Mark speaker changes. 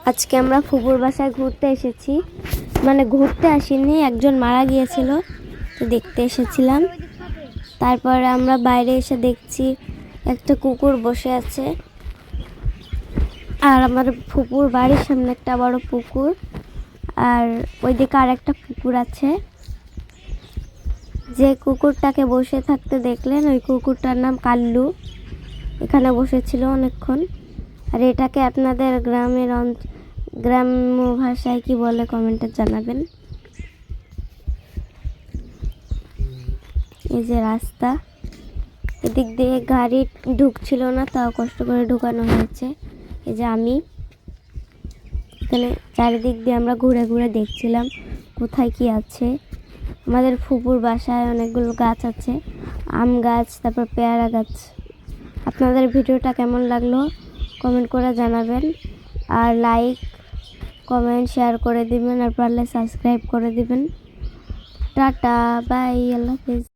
Speaker 1: আজকে আমরা ফুপুর বাসায় ঘুরতে এসেছি, মানে ঘুরতে আসিনি, একজন মারা গিয়েছিল তো দেখতে এসেছিলাম। তারপরে আমরা বাইরে এসে দেখছি একটা কুকুর বসে আছে, আর আমার ফুপুর বাড়ির সামনে একটা বড় পুকুর, আর ওইদিকে আর একটা পুকুর আছে। যে কুকুরটাকে বসে থাকতে দেখলেন ওই কুকুরটার নাম কাল্লু, এখানে বসেছিল অনেকক্ষণ। আর এটাকে আপনাদের গ্রাম্য ভাষায় কি বলে কমেন্টে জানাবেন। এই যে রাস্তা, এদিক দিয়ে গাড়ি ঢুকছিল না, তাও কষ্ট করে ঢুকানো হয়েছে। এই যে আমি এখানে চারিদিক দিয়ে আমরা ঘুরে ঘুরে দেখছিলাম কোথায় কি আছে। আমাদের ফুপুর বাসায় অনেকগুলো গাছ আছে, আম গাছ, তারপর পেয়ারা গাছ। আপনাদের ভিডিওটা কেমন লাগলো কমেন্ট করে জানাবেন, আর লাইক কমেন্ট শেয়ার করে দিবেন, আর পারলে সাবস্ক্রাইব করে দিবেন। টাটা, বাই, আল্লাহ হাফেজ।